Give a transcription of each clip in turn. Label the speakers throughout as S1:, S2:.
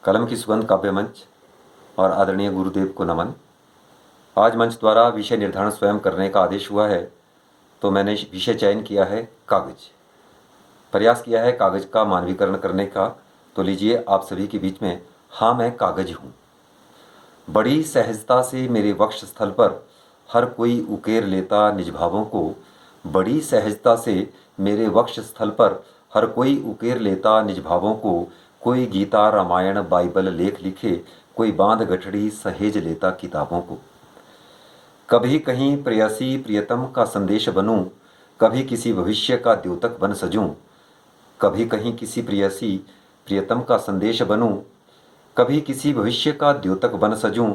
S1: कलम की सुगंध काव्य मंच और आदरणीय गुरुदेव को नमन। आज मंच द्वारा विषय निर्धारण स्वयं करने का आदेश हुआ है, तो मैंने विषय चयन किया है कागज। प्रयास किया है कागज का मानवीकरण करने का। तो लीजिए आप सभी के बीच में, हाँ मैं कागज हूँ। बड़ी सहजता से मेरे वक्ष स्थल पर हर कोई उकेर लेता निज भावों को। बड़ी सहजता से मेरे वक्ष स्थल पर हर कोई उकेर लेता निज भावों को। कोई गीता रामायण बाइबल लेख लिखे, कोई बांध गठड़ी सहेज लेता किताबों को। कभी कहीं प्रेयसी प्रियतम का संदेश बनूं, कभी किसी भविष्य का द्योतक बन सजूं। कभी कहीं किसी प्रेयसी प्रियतम का संदेश बनूं, कभी किसी भविष्य का द्योतक बन सजूं।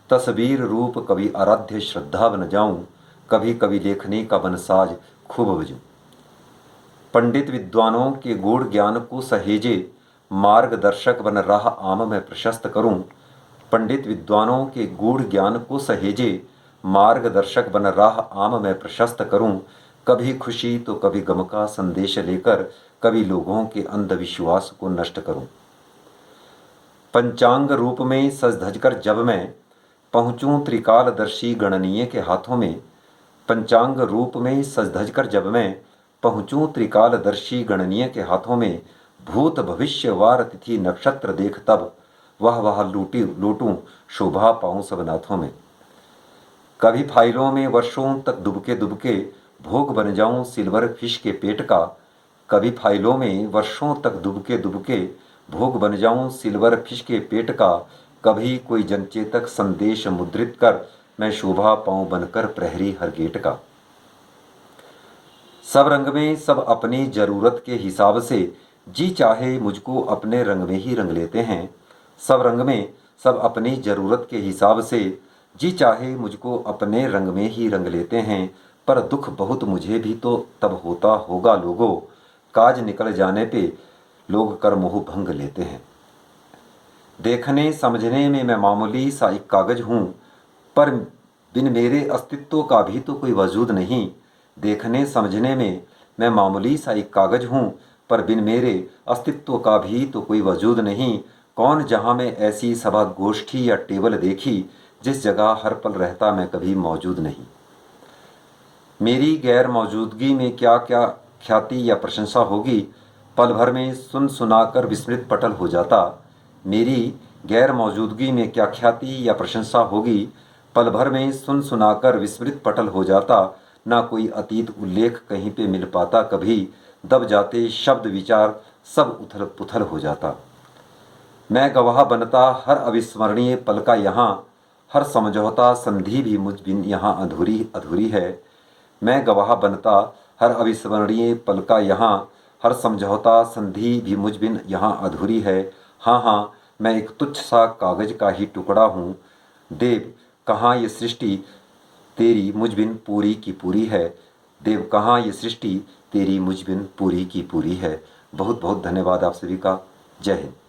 S1: तस्वीर रूप कभी आराध्य श्रद्धा बन जाऊं, कभी कभी लेखनी का बनसाज खूब बजूं। पंडित विद्वानों के गूढ़ ज्ञान को सहेजे, मार्गदर्शक बन राह आम में प्रशस्त करूं। पंडित विद्वानों के गूढ़ ज्ञान को सहेजे, मार्गदर्शक बन राह आम में प्रशस्त करूं। कभी खुशी तो कभी गम का संदेश लेकर, कभी लोगों के अंधविश्वास को नष्ट करूं। पंचांग रूप में सज धज कर जब मैं पहुंचूं त्रिकालदर्शी गणनीय के हाथों में। पंचांग रूप में सज धज कर जब मैं पहुंचूं त्रिकालदर्शी गणनीय के हाथों में। भूत भविष्य वार तिथि नक्षत्र देख तब वह लूटूं शोभा पाऊं सब नाथों में। कभी फाइलों में वर्षों तक दुबके दुबके भोग बन जाऊं सिल्वर फिश के पेट का। कभी फाइलों में वर्षों तक दुबके दुबके भोग बन जाऊं सिल्वर फिश के पेट का। कभी कोई जनचेतक संदेश मुद्रित कर मैं शोभा पाऊं बनकर प्रहरी हर गेट का। सब रंग में सब अपनी जरूरत के हिसाब से, जी चाहे मुझको अपने रंग में ही रंग लेते हैं। सब रंग में सब अपनी जरूरत के हिसाब से, जी चाहे मुझको अपने रंग में ही रंग लेते हैं। पर दुख बहुत मुझे भी तो तब होता होगा लोगों, काज निकल जाने पे लोग कर मोह भंग लेते हैं। देखने समझने में मैं मामूली सा एक कागज हूँ, पर बिन मेरे अस्तित्व का भी तो कोई वजूद नहीं। देखने समझने में मैं मामूली सा एक कागज हूँ, पर बिन मेरे अस्तित्व का भी तो कोई वजूद नहीं। कौन जहाँ में ऐसी सभा गोष्ठी या टेबल देखी, जिस जगह हर पल रहता मैं कभी मौजूद नहीं। मेरी गैर मौजूदगी में क्या क्या ख्याति या प्रशंसा होगी, पल भर में सुन सुनाकर विस्मृत पटल हो जाता। मेरी गैर मौजूदगी में क्या ख्याति या प्रशंसा होगी, पल भर में सुन सुनाकर विस्मृत पटल हो जाता। ना कोई अतीत उल्लेख कहीं पे मिल पाता कभी, दब जाते शब्द विचार सब उथल पुथल हो जाता। मैं गवाह बनता हर अविस्मरणीय पल का यहाँ, हर समझौता संधि भी मुझ बिन यहाँ अधूरी अधूरी है। मैं गवाह बनता हर अविस्मरणीय पल का यहाँ, हर समझौता संधि भी मुझ बिन यहाँ अधूरी है। हाँ हाँ, मैं एक तुच्छ सा कागज का ही टुकड़ा हूँ। देव कहाँ ये सृष्टि तेरी मुझ बिन पूरी की पूरी है। देव कहाँ ये सृष्टि तेरी मुझ बिन पूरी की पूरी है। बहुत बहुत धन्यवाद आप सभी का। जय हिंद।